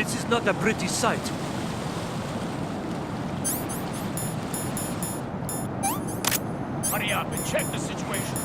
This is not a pretty sight. Hurry up and check the situation.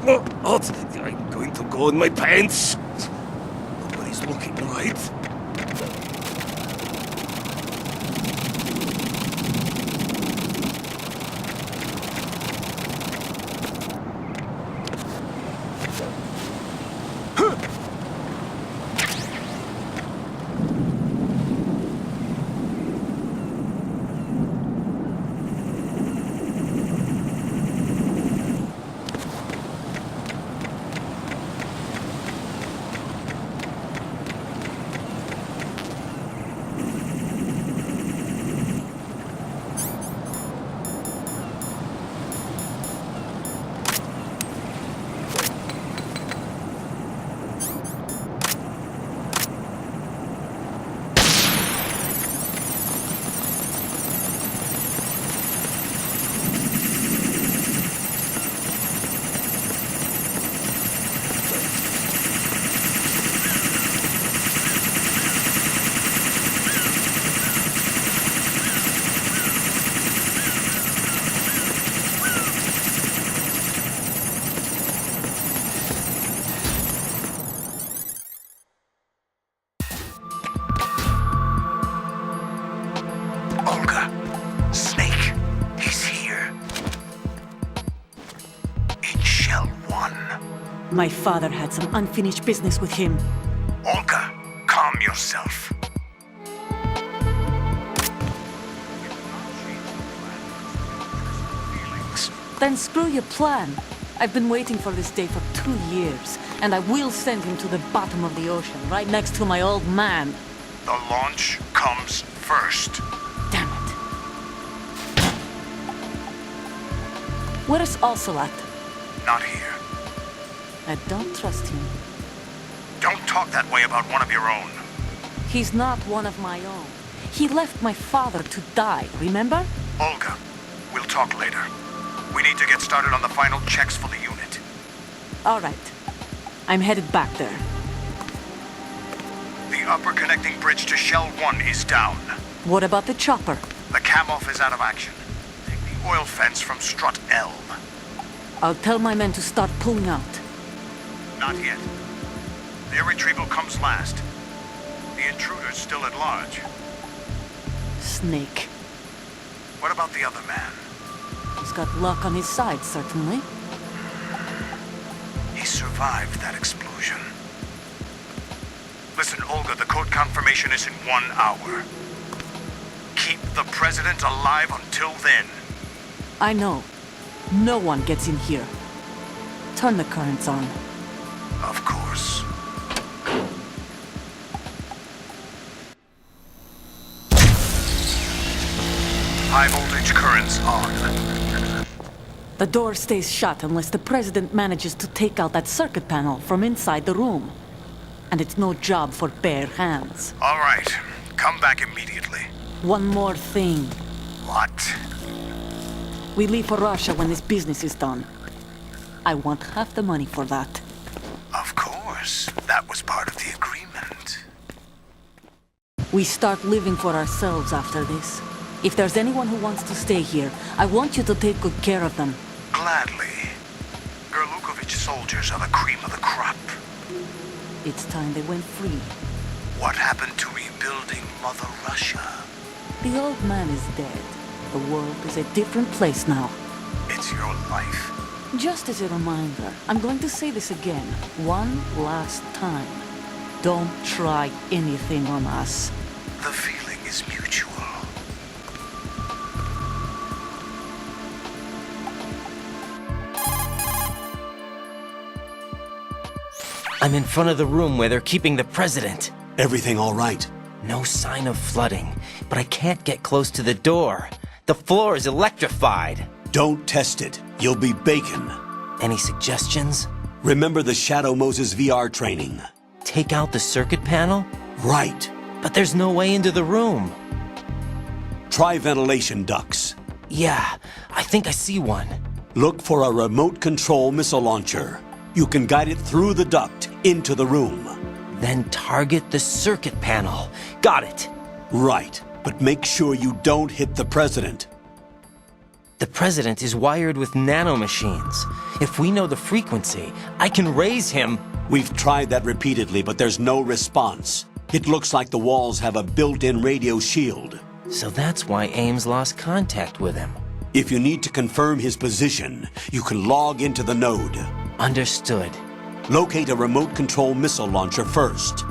What? I'm going to go in my pants. Nobody's looking, right? Olga, Snake, he's here. In Shell 1. My father had some unfinished business with him. Olga, calm yourself. Then screw your plan. I've been waiting for this day for 2 years, and I will send him to the bottom of the ocean, right next to my old man. The launch comes first. Damn it. Where is Ocelot? Not here. I don't trust him. Don't talk that way about one of your own. He's not one of my own. He left my father to die, remember? Olga, we'll talk later. We need to get started on the final checks for the unit. All right. I'm headed back there. The upper connecting bridge to Shell 1 is down. What about the chopper? The cam-off is out of action. Take the oil fence from strut L. I'll tell my men to start pulling out. Not yet. Their retrieval comes last. The intruder's still at large. Snake. What about the other man? He's got luck on his side, certainly. He survived that explosion. Listen, Olga, the code confirmation is in 1 hour. Keep the president alive until then. I know. No one gets in here. Turn the currents on. Of course. High voltage Bridge currents on. The door stays shut unless the President manages to take out that circuit panel from inside the room. And it's no job for bare hands. All right. Come back immediately. One more thing. What? We leave for Russia when this business is done. I want half the money for that. Of course. That was part of the agreement. We start living for ourselves after this. If there's anyone who wants to stay here, I want you to take good care of them. Gladly. Gerlukovich soldiers are the cream of the crop. It's time they went free. What happened to rebuilding Mother Russia? The old man is dead. The world is a different place now. It's your life. Just as a reminder, I'm going to say this again, one last time. Don't try anything on us. The feeling is mutual. I'm in front of the room where they're keeping the president. Everything all right? No sign of flooding, but I can't get close to the door. The floor is electrified. Don't test it. You'll be bacon. Any suggestions? Remember the Shadow Moses VR training? Take out the circuit panel? Right. But there's no way into the room. Try ventilation ducts. Yeah, I think I see one. Look for a remote control missile launcher. You can guide it through the duct into the room. Then target the circuit panel. Got it. Right, but make sure you don't hit the president. The president is wired with nanomachines. If we know the frequency, I can raise him. We've tried that repeatedly, but there's no response. It looks like the walls have a built-in radio shield. So that's why Ames lost contact with him. If you need to confirm his position, you can log into the node. Understood. Locate a remote control missile launcher first.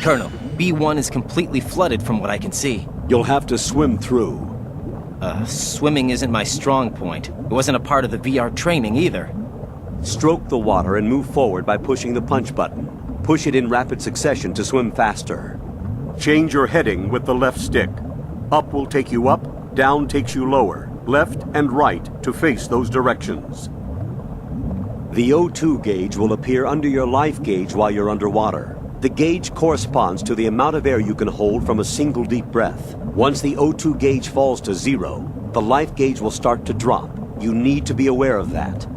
Colonel, B1 is completely flooded from what I can see. You'll have to swim through. Swimming isn't my strong point. It wasn't a part of the VR training either. Stroke the water and move forward by pushing the punch button. Push it in rapid succession to swim faster. Change your heading with the left stick. Up will take you up, down takes you lower, left and right to face those directions. The O2 gauge will appear under your life gauge while you're underwater. The gauge corresponds to the amount of air you can hold from a single deep breath. Once the O2 gauge falls to 0, the life gauge will start to drop. You need to be aware of that.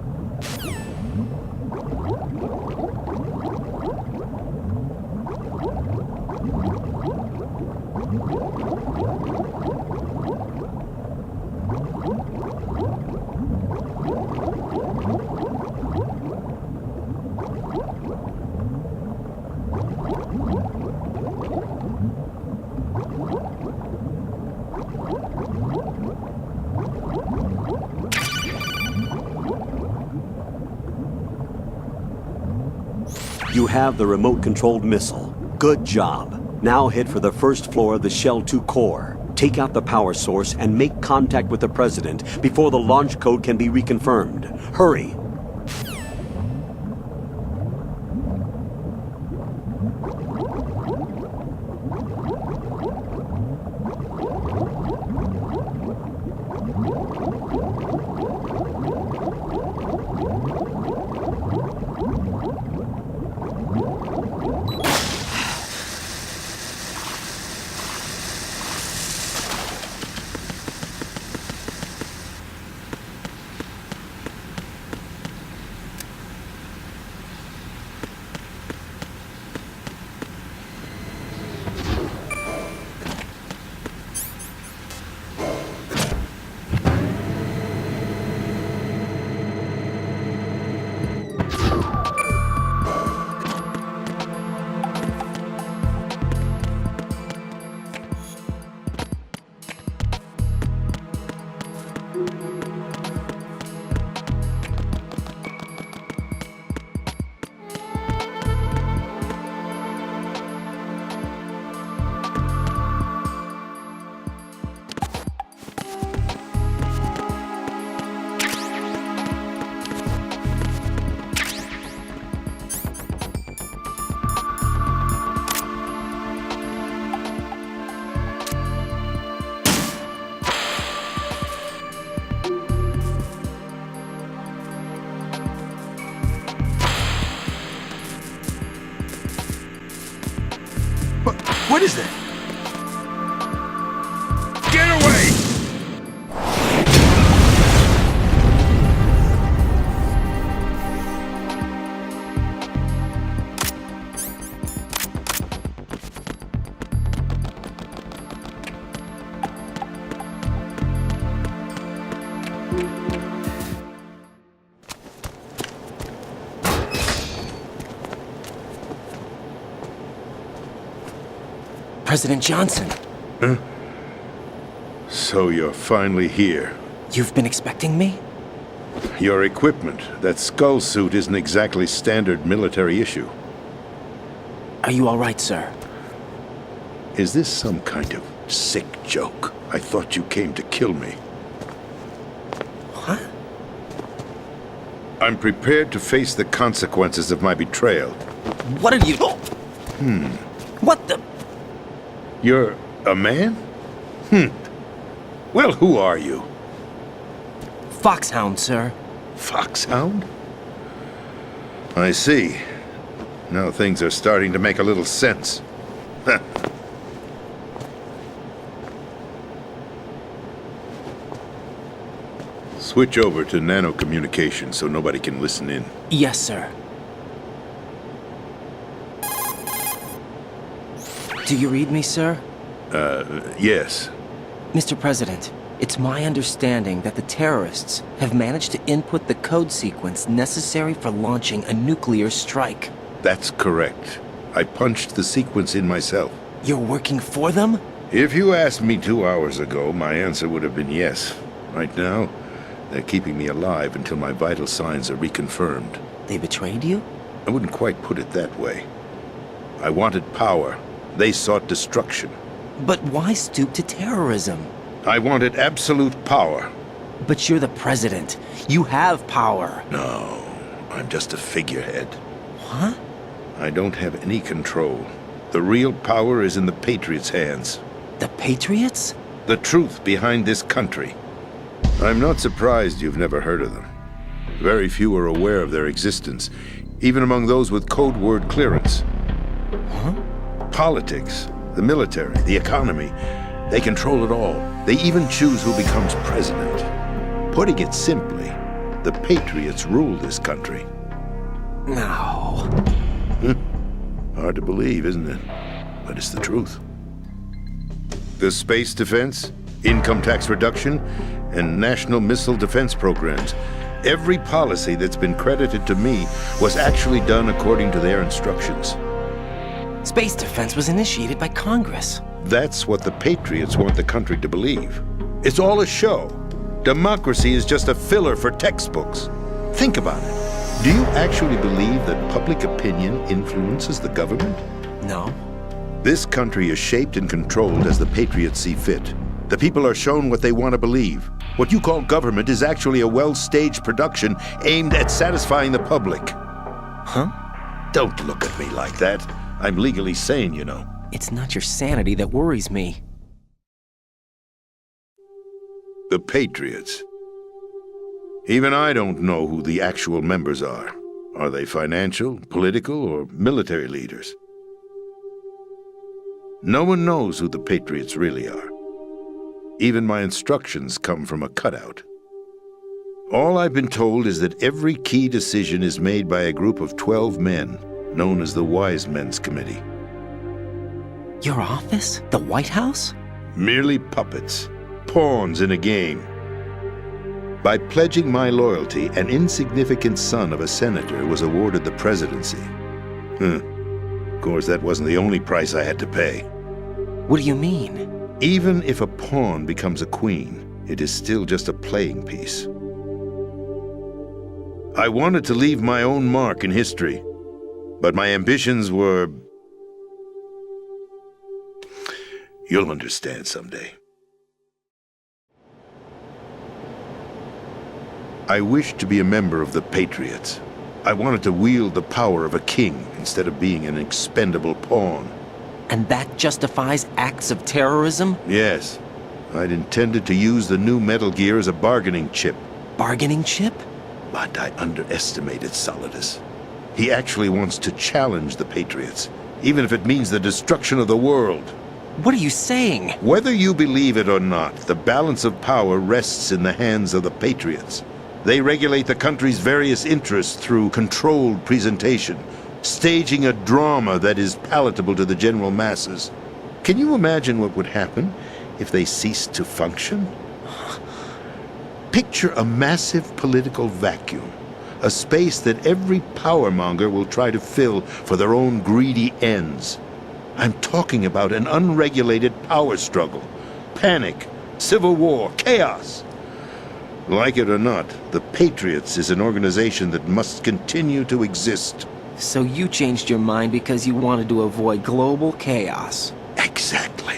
You have the remote-controlled missile. Good job. Now head for the first floor of the Shell 2 core. Take out the power source and make contact with the President before the launch code can be reconfirmed. Hurry! What is that? Get away! President Johnson, So you're finally here. you've been expecting me? Your equipment, that skull suit, isn't exactly standard military issue. Are you all right, sir? Is this some kind of sick joke? I thought you came to kill me. What? I'm prepared to face the consequences of my betrayal. What are you... What the... You're a man? Well, who are you? Foxhound, sir. Foxhound? I see. Now things are starting to make a little sense. Switch over to nano-communication so nobody can listen in. Yes, sir. Do you read me, sir? Yes. Mr. President, it's my understanding that the terrorists have managed to input the code sequence necessary for launching a nuclear strike. That's correct. I punched the sequence in myself. You're working for them? If you asked me 2 hours ago, my answer would have been yes. Right now, they're keeping me alive until my vital signs are reconfirmed. They betrayed you? I wouldn't quite put it that way. I wanted power. They sought destruction. But why stoop to terrorism? I wanted absolute power. But you're the president. You have power. No, I'm just a figurehead. What? I don't have any control. The real power is in the Patriots' hands. The Patriots? The truth behind this country. I'm not surprised you've never heard of them. Very few are aware of their existence, even among those with code word clearance. Huh? Politics, the military, the economy, they control it all. They even choose who becomes president. Putting it simply, the Patriots rule this country. No. Hard to believe, isn't it? But it's the truth. The space defense, income tax reduction, and national missile defense programs. Every policy that's been credited to me was actually done according to their instructions. Space defense was initiated by Congress. That's what the Patriots want the country to believe. It's all a show. Democracy is just a filler for textbooks. Think about it. Do you actually believe that public opinion influences the government? No. This country is shaped and controlled as the patriots see fit. The people are shown what they want to believe. What you call government is actually a well-staged production aimed at satisfying the public. Huh? Don't look at me like that. I'm legally sane, you know. It's not your sanity that worries me. The Patriots. Even I don't know who the actual members are. Are they financial, political, or military leaders? No one knows who the Patriots really are. Even my instructions come from a cutout. All I've been told is that every key decision is made by a group of 12 men, known as the Wise Men's Committee. Your office? The White House? Merely puppets, pawns in a game. By pledging my loyalty, an insignificant son of a senator was awarded the presidency. Of course, that wasn't the only price I had to pay. What do you mean? Even if a pawn becomes a queen, it is still just a playing piece. I wanted to leave my own mark in history, but my ambitions were... You'll understand someday. I wished to be a member of the Patriots. I wanted to wield the power of a king instead of being an expendable pawn. And that justifies acts of terrorism? Yes. I'd intended to use the new Metal Gear as a bargaining chip. Bargaining chip? But I underestimated Solidus. He actually wants to challenge the Patriots, even if it means the destruction of the world. What are you saying? Whether you believe it or not, the balance of power rests in the hands of the Patriots. They regulate the country's various interests through controlled presentation, staging a drama that is palatable to the general masses. Can you imagine what would happen if they ceased to function? Picture a massive political vacuum, a space that every powermonger will try to fill for their own greedy ends. I'm talking about an unregulated power struggle, panic, civil war, chaos. Like it or not, the Patriots is an organization that must continue to exist. So you changed your mind because you wanted to avoid global chaos. Exactly.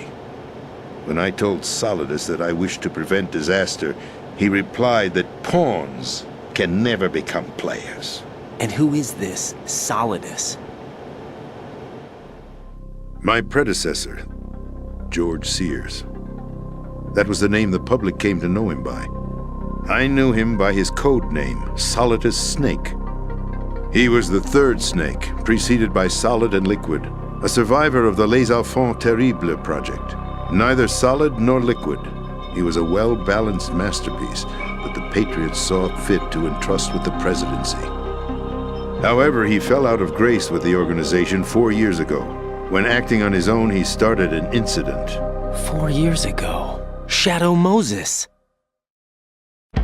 When I told Solidus that I wished to prevent disaster, he replied that pawns can never become players. And who is this Solidus? My predecessor, George Sears. That was the name the public came to know him by. I knew him by his code name, Solidus Snake. He was the third Snake, preceded by Solid and Liquid, a survivor of the Les Enfants Terribles project. Neither solid nor liquid, he was a well-balanced masterpiece that the Patriots saw fit to entrust with the presidency. However, he fell out of grace with the organization 4 years ago. When acting on his own, he started an incident. 4 years ago. Shadow Moses.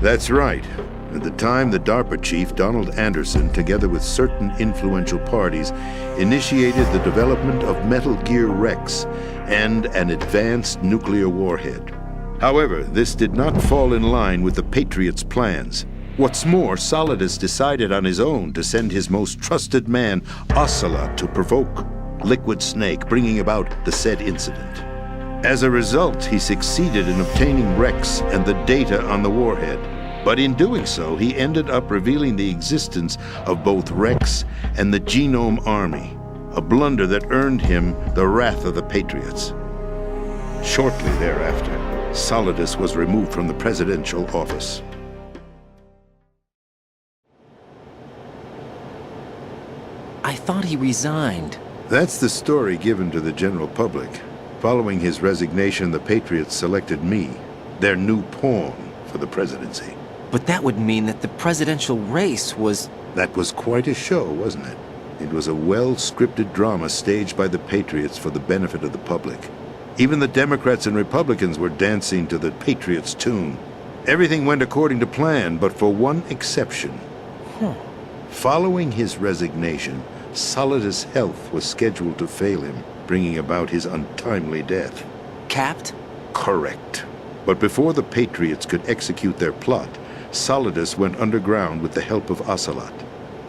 That's right. At the time, the DARPA chief, Donald Anderson, together with certain influential parties, initiated the development of Metal Gear Rex and an advanced nuclear warhead. However, this did not fall in line with the Patriots' plans. What's more, Solidus decided on his own to send his most trusted man, Ocelot, to provoke Liquid Snake, bringing about the said incident. As a result, he succeeded in obtaining Rex and the data on the warhead. But in doing so, he ended up revealing the existence of both Rex and the Genome Army, a blunder that earned him the wrath of the Patriots. Shortly thereafter, Solidus was removed from the presidential office. I thought he resigned. That's the story given to the general public. Following his resignation, the Patriots selected me, their new pawn, for the presidency. But that would mean that the presidential race was... That was quite a show, wasn't it? It was a well-scripted drama staged by the Patriots for the benefit of the public. Even the Democrats and Republicans were dancing to the Patriots' tune. Everything went according to plan, but for one exception. Following his resignation, Solidus' health was scheduled to fail him, bringing about his untimely death. Capped? Correct. But before the Patriots could execute their plot, Solidus went underground with the help of Ocelot.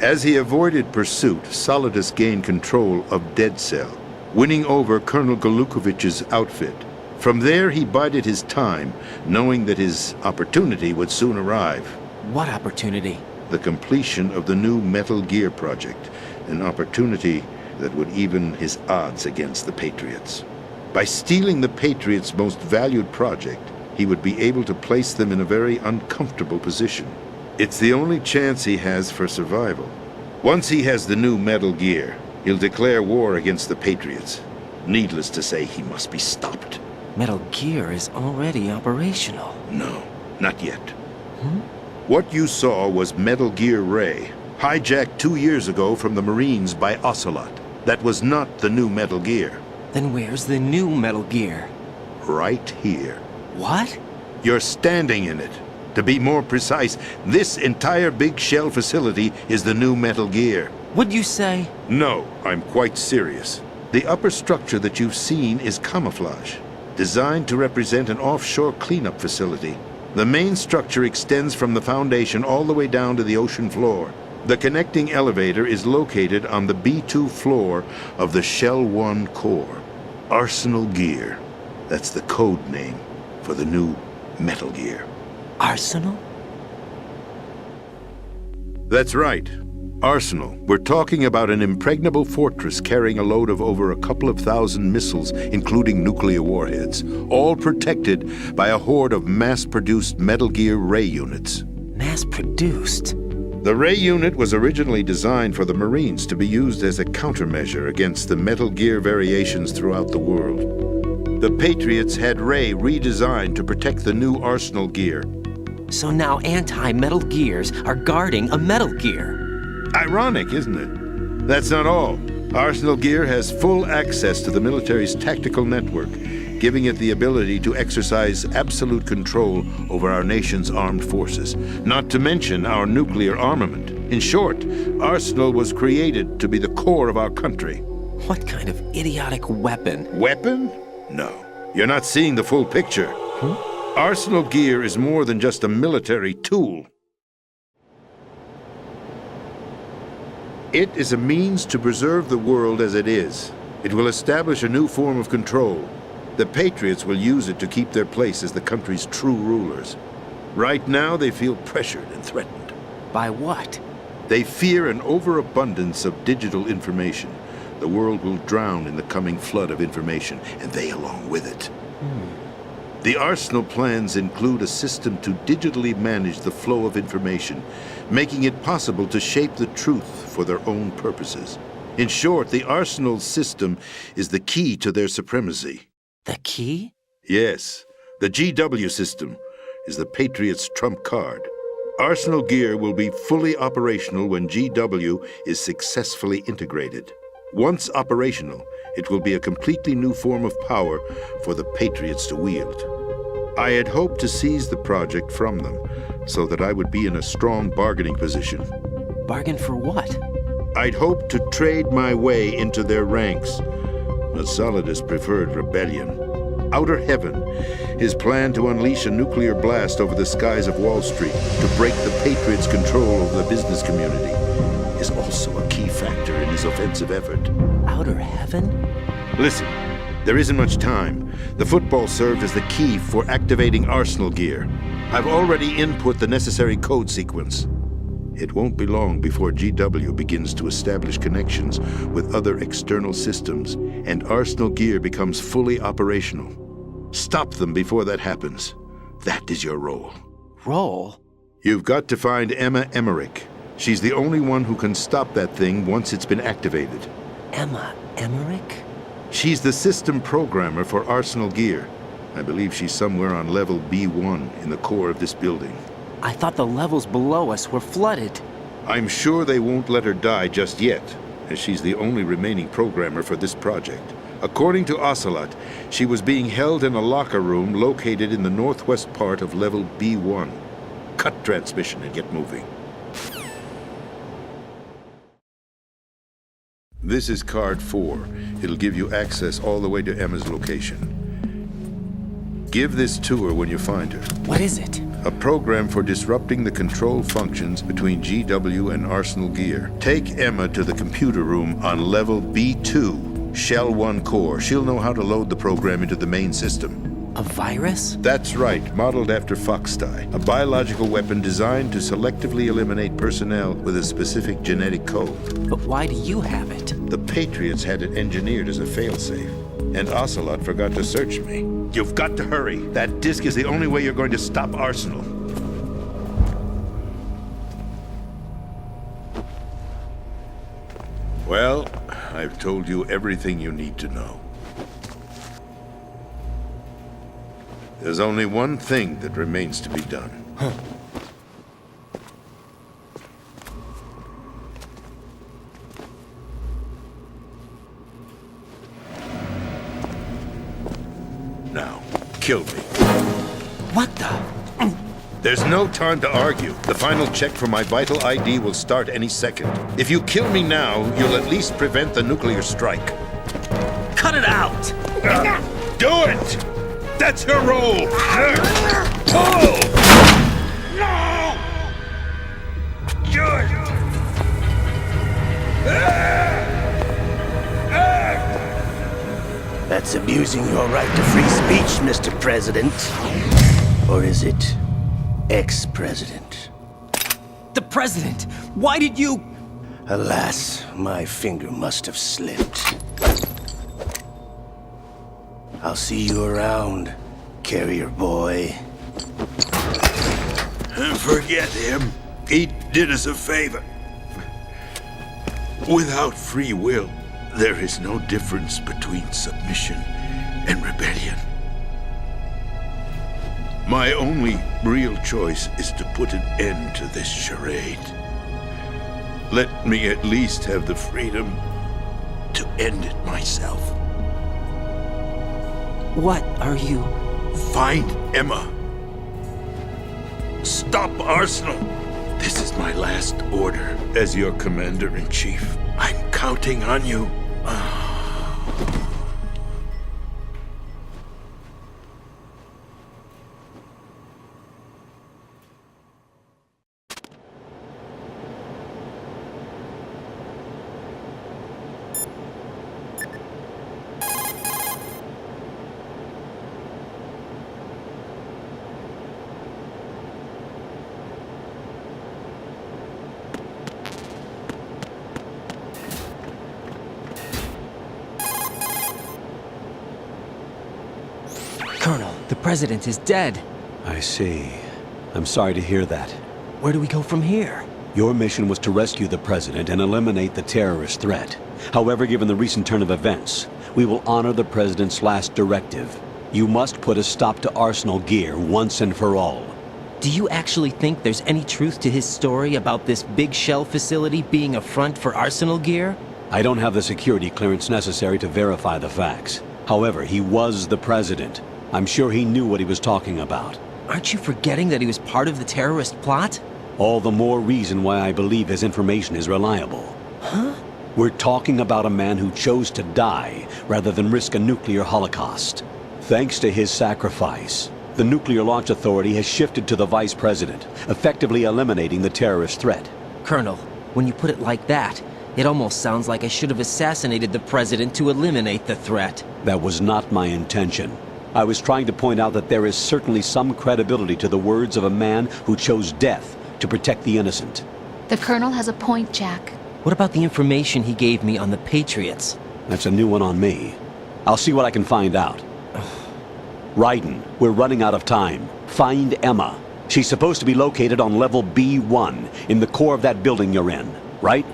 As he avoided pursuit, Solidus gained control of Dead Cell, winning over Colonel Golukovich's outfit. From there, he bided his time, knowing that his opportunity would soon arrive. What opportunity? The completion of the new Metal Gear project, an opportunity that would even his odds against the Patriots. By stealing the Patriots' most valued project, he would be able to place them in a very uncomfortable position. It's the only chance he has for survival. Once he has the new Metal Gear, he'll declare war against the Patriots. Needless to say, he must be stopped. Metal Gear is already operational. No, not yet. What you saw was Metal Gear Ray, hijacked 2 years ago from the Marines by Ocelot. That was not the new Metal Gear. Then where's the new Metal Gear? Right here. What? You're standing in it. To be more precise, this entire big shell facility is the new Metal Gear. What'd you say? No, I'm quite serious. The upper structure that you've seen is camouflage, designed to represent an offshore cleanup facility. The main structure extends from the foundation all the way down to the ocean floor. The connecting elevator is located on the B2 floor of the Shell 1 core. Arsenal Gear. That's the code name for the new Metal Gear. Arsenal? That's right. Arsenal. We're talking about an impregnable fortress carrying a load of over a couple of thousand missiles, including nuclear warheads, all protected by a horde of mass-produced Metal Gear Ray units. Mass-produced? The Ray unit was originally designed for the Marines to be used as a countermeasure against the Metal Gear variations throughout the world. The Patriots had Ray redesigned to protect the new Arsenal Gear. So now anti-Metal Gears are guarding a Metal Gear. Ironic, isn't it? That's not all. Arsenal Gear has full access to the military's tactical network, giving it the ability to exercise absolute control over our nation's armed forces, not to mention our nuclear armament. In short, Arsenal was created to be the core of our country. What kind of idiotic weapon? Weapon? No. You're not seeing the full picture. Arsenal Gear is more than just a military tool. It is a means to preserve the world as it is. It will establish a new form of control. The Patriots will use it to keep their place as the country's true rulers. Right now, they feel pressured and threatened. By what? They fear an overabundance of digital information. The world will drown in the coming flood of information, and they along with it. The Arsenal plans include a system to digitally manage the flow of information, making it possible to shape the truth for their own purposes. In short, the Arsenal system is the key to their supremacy. The key? Yes, the GW system is the Patriots' trump card. Arsenal Gear will be fully operational when GW is successfully integrated. Once operational, it will be a completely new form of power for the Patriots to wield. I had hoped to seize the project from them, so that I would be in a strong bargaining position. Bargain for what? I'd hoped to trade my way into their ranks, but Solidus preferred rebellion. Outer Heaven, his plan to unleash a nuclear blast over the skies of Wall Street to break the Patriots' control over the business community, is also a key factor in his offensive effort. Outer Heaven? Listen, there isn't much time. The football served as the key for activating Arsenal Gear. I've already input the necessary code sequence. It won't be long before GW begins to establish connections with other external systems, and Arsenal Gear becomes fully operational. Stop them before that happens. That is your role. Role? You've got to find Emma Emmerich. She's the only one who can stop that thing once it's been activated. Emma Emmerich? She's the system programmer for Arsenal Gear. I believe she's somewhere on level B1 in the core of this building. I thought the levels below us were flooded. I'm sure they won't let her die just yet, as she's the only remaining programmer for this project. According to Ocelot, she was being held in a locker room located in the northwest part of level B1. Cut transmission and get moving. This is card 4. It'll give you access all the way to Emma's location. Give this to her when you find her. What is it? A program for disrupting the control functions between GW and Arsenal Gear. Take Emma to the computer room on level B2, Shell 1 core. She'll know how to load the program into the main system. A virus? That's right, modeled after Foxdie, a biological weapon designed to selectively eliminate personnel with a specific genetic code. But why do you have it? The Patriots had it engineered as a failsafe, and Ocelot forgot to search me. You've got to hurry. That disk is the only way you're going to stop Arsenal. Well, I've told you everything you need to know. There's only one thing that remains to be done. Now, kill me. What the? There's no time to argue. The final check for my vital ID will start any second. If you kill me now, you'll at least prevent the nuclear strike. Cut it out! Do it! That's her role! Pull! No! Good! That's abusing your right to free speech, Mr. President. Or is it ex-president? The president! Why did you... Alas, my finger must have slipped. I'll see you around, carrier boy. Forget him. He did us a favor. Without free will, there is no difference between submission and rebellion. My only real choice is to put an end to this charade. Let me at least have the freedom to end it myself. What are you... Find Emma. Stop Arsenal. This is my last order as your commander-in-chief. I'm counting on you. Colonel, the president is dead. I see. I'm sorry to hear that. Where do we go from here? Your mission was to rescue the president and eliminate the terrorist threat. However, given the recent turn of events, we will honor the president's last directive. You must put a stop to Arsenal Gear once and for all. Do you actually think there's any truth to his story about this big shell facility being a front for Arsenal Gear? I don't have the security clearance necessary to verify the facts. However, he was the president. I'm sure he knew what he was talking about. Aren't you forgetting that he was part of the terrorist plot? All the more reason why I believe his information is reliable. Huh? We're talking about a man who chose to die rather than risk a nuclear holocaust. Thanks to his sacrifice, the Nuclear Launch Authority has shifted to the Vice President, effectively eliminating the terrorist threat. Colonel, when you put it like that, it almost sounds like I should have assassinated the president to eliminate the threat. That was not my intention. I was trying to point out that there is certainly some credibility to the words of a man who chose death to protect the innocent. The Colonel has a point, Jack. What about the information he gave me on the Patriots? That's a new one on me. I'll see what I can find out. Raiden, we're running out of time. Find Emma. She's supposed to be located on level B1, in the core of that building you're in, right?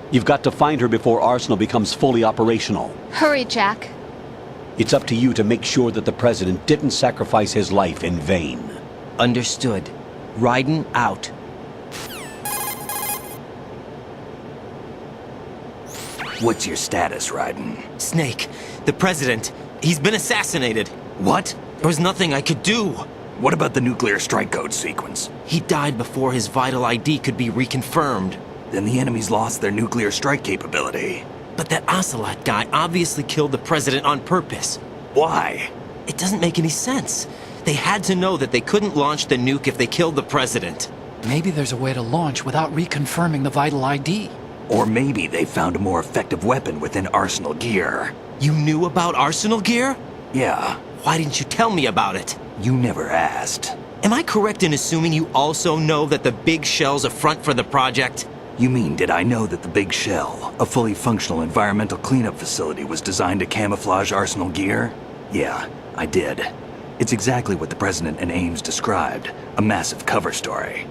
You've got to find her before Arsenal becomes fully operational. Hurry, Jack. It's up to you to make sure that the president didn't sacrifice his life in vain. Understood. Raiden out. What's your status, Raiden? Snake, the president, he's been assassinated. What? There was nothing I could do. What about the nuclear strike code sequence? He died before his vital ID could be reconfirmed. Then the enemy's lost their nuclear strike capability. But that Ocelot guy obviously killed the president on purpose. Why? It doesn't make any sense. They had to know that they couldn't launch the nuke if they killed the president. Maybe there's a way to launch without reconfirming the vital ID. Or maybe they found a more effective weapon within Arsenal gear. You knew about Arsenal gear? Yeah, Why didn't you tell me about it? you never asked. Am I correct in assuming you also know that the Big Shell's a front for the project? You mean, did I know that the Big Shell, a fully functional environmental cleanup facility, was designed to camouflage Arsenal gear? Yeah, I did. It's exactly what the President and Ames described, a massive cover story.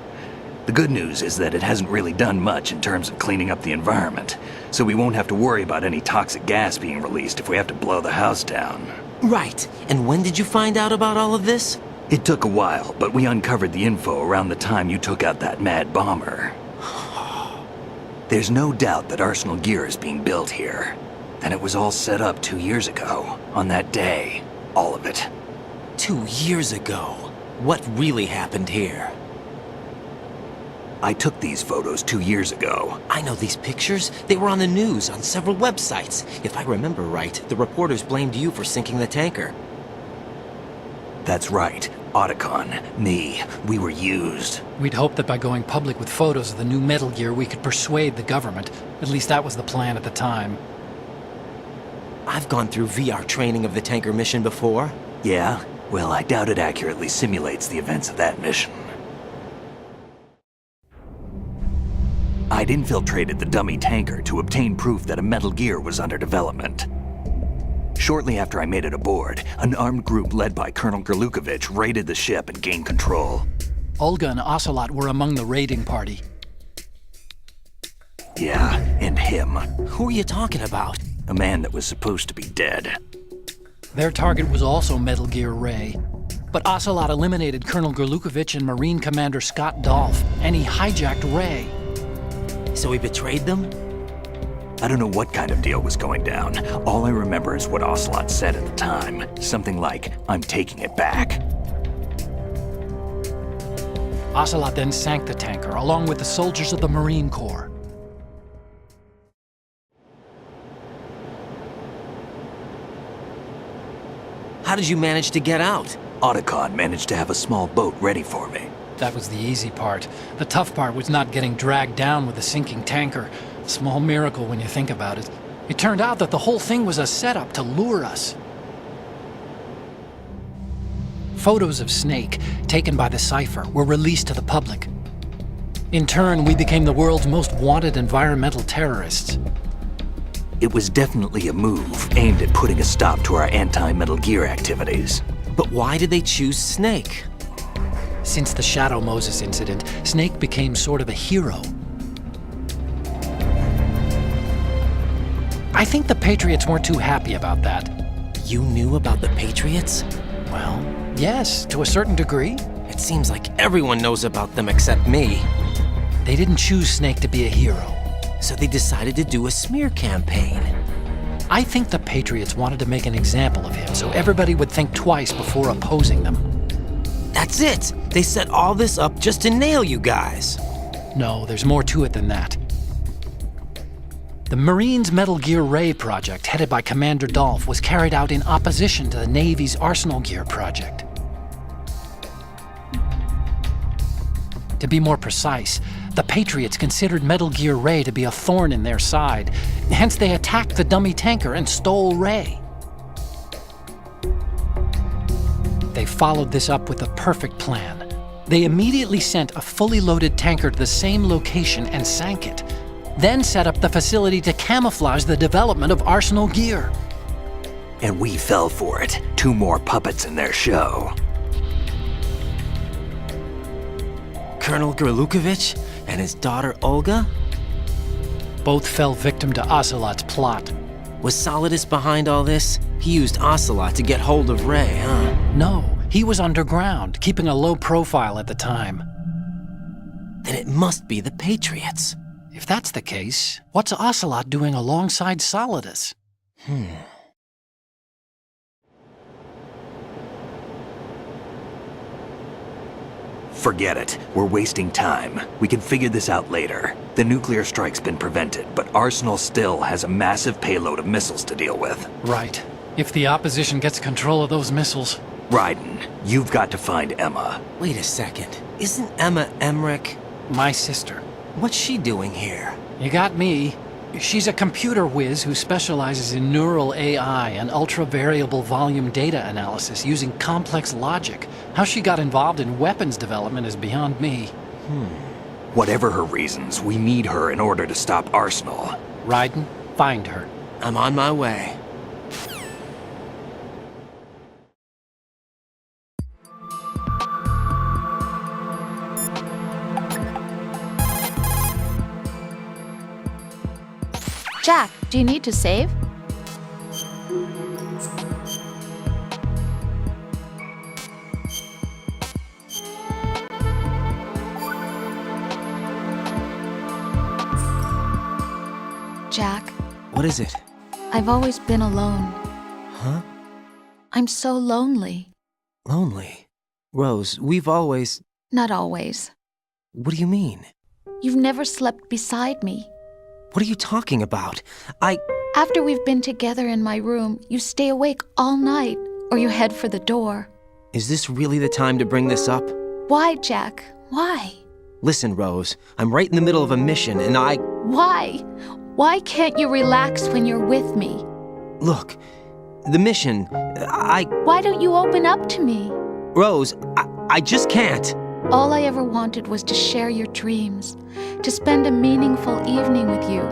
The good news is that it hasn't really done much in terms of cleaning up the environment, so we won't have to worry about any toxic gas being released if we have to blow the house down. Right. And when did you find out about all of this? It took a while, but we uncovered the info around the time you took out that mad bomber. There's no doubt that Arsenal gear is being built here. And it was all set up 2 years ago, on that day. All of it. 2 years ago. What really happened here? I took these photos 2 years ago. I know these pictures. They were on the news, on several websites. If I remember right, the reporters blamed you for sinking the tanker. That's right. Otacon, me, we were used. We'd hoped that by going public with photos of the new Metal Gear, we could persuade the government. At least that was the plan at the time. I've gone through VR training of the tanker mission before. Yeah? Well, I doubt it accurately simulates the events of that mission. I'd infiltrated the dummy tanker to obtain proof that a Metal Gear was under development. Shortly after I made it aboard, an armed group led by Colonel Gerlukovich raided the ship and gained control. Olga and Ocelot were among the raiding party. Yeah, and him. Who are you talking about? A man that was supposed to be dead. Their target was also Metal Gear Ray. But Ocelot eliminated Colonel Gerlukovich and Marine Commander Scott Dolph, and he hijacked Ray. So he betrayed them? I don't know what kind of deal was going down. All I remember is what Ocelot said at the time. Something like, "I'm taking it back." Ocelot then sank the tanker, along with the soldiers of the Marine Corps. How did you manage to get out? Otacon managed to have a small boat ready for me. That was the easy part. The tough part was not getting dragged down with the sinking tanker. Small miracle when you think about it. It turned out that the whole thing was a setup to lure us. Photos of Snake, taken by the Cypher, were released to the public. In turn, we became the world's most wanted environmental terrorists. It was definitely a move aimed at putting a stop to our anti-Metal Gear activities. But why did they choose Snake? Since the Shadow Moses incident, Snake became sort of a hero. I think the Patriots weren't too happy about that. You knew about the Patriots? Well, yes, to a certain degree. It seems like everyone knows about them except me. They didn't choose Snake to be a hero. So they decided to do a smear campaign. I think the Patriots wanted to make an example of him so everybody would think twice before opposing them. That's it! They set all this up just to nail you guys. No, there's more to it than that. The Marines' Metal Gear Ray project, headed by Commander Dolph, was carried out in opposition to the Navy's Arsenal Gear project. To be more precise, the Patriots considered Metal Gear Ray to be a thorn in their side. Hence, they attacked the dummy tanker and stole Ray. They followed this up with a perfect plan. They immediately sent a fully loaded tanker to the same location and sank it, then set up the facility to camouflage the development of Arsenal Gear. And we fell for it. 2 more puppets in their show. Colonel Gerlukovich and his daughter Olga? Both fell victim to Ocelot's plot. Was Solidus behind all this? He used Ocelot to get hold of Ray, huh? No, he was underground, keeping a low profile at the time. Then it must be the Patriots. If that's the case, what's Ocelot doing alongside Solidus? Forget it. We're wasting time. We can figure this out later. The nuclear strike's been prevented, but Arsenal still has a massive payload of missiles to deal with. Right. If the opposition gets control of those missiles, Raiden, you've got to find Emma. Wait a second. Isn't Emma Emmerich? My sister. What's she doing here? You got me. She's a computer whiz who specializes in neural AI and ultra-variable volume data analysis using complex logic. How she got involved in weapons development is beyond me. Whatever her reasons, we need her in order to stop Arsenal. Raiden, find her. I'm on my way. Jack, do you need to save? Jack, What is it? I've always been alone. Huh? I'm so lonely. Lonely? Rose, we've always... Not always. What do you mean? You've never slept beside me. What are you talking about? After we've been together in my room, you stay awake all night, or you head for the door. Is this really the time to bring this up? Why, Jack? Why? Listen, Rose, I'm right in the middle of a mission and Why? Why can't you relax when you're with me? Look, the mission, Why don't you open up to me? Rose, I just can't. All I ever wanted was to share your dreams, to spend a meaningful evening with you.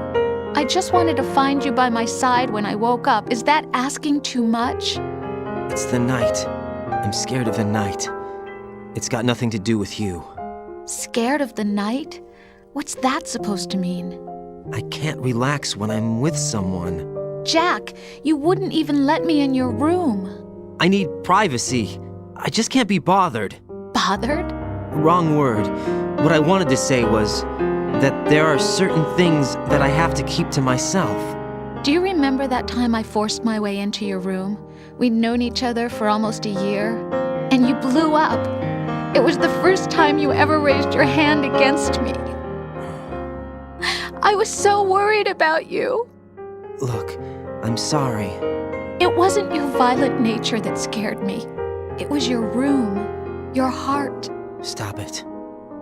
I just wanted to find you by my side when I woke up. Is that asking too much? It's the night. I'm scared of the night. It's got nothing to do with you. Scared of the night? What's that supposed to mean? I can't relax when I'm with someone. Jack, you wouldn't even let me in your room. I need privacy. I just can't be bothered. Bothered? Wrong word. What I wanted to say was that there are certain things that I have to keep to myself. Do you remember that time I forced my way into your room? We'd known each other for almost a year, and you blew up. It was the first time you ever raised your hand against me. I was so worried about you. Look, I'm sorry. It wasn't your violent nature that scared me. It was your room, your heart. Stop it.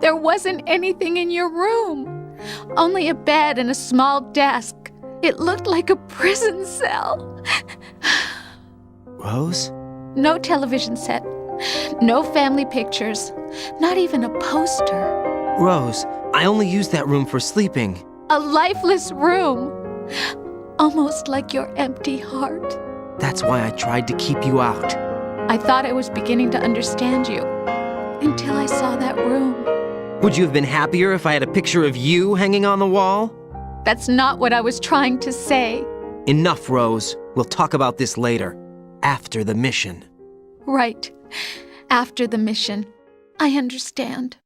There wasn't anything in your room. Only a bed and a small desk. It looked like a prison cell. Rose? No television set. No family pictures. Not even a poster. Rose, I only use that room for sleeping. A lifeless room. Almost like your empty heart. That's why I tried to keep you out. I thought I was beginning to understand you. Until I saw that room. Would you have been happier if I had a picture of you hanging on the wall? That's not what I was trying to say. Enough, Rose. We'll talk about this later. After the mission. Right. After the mission. I understand.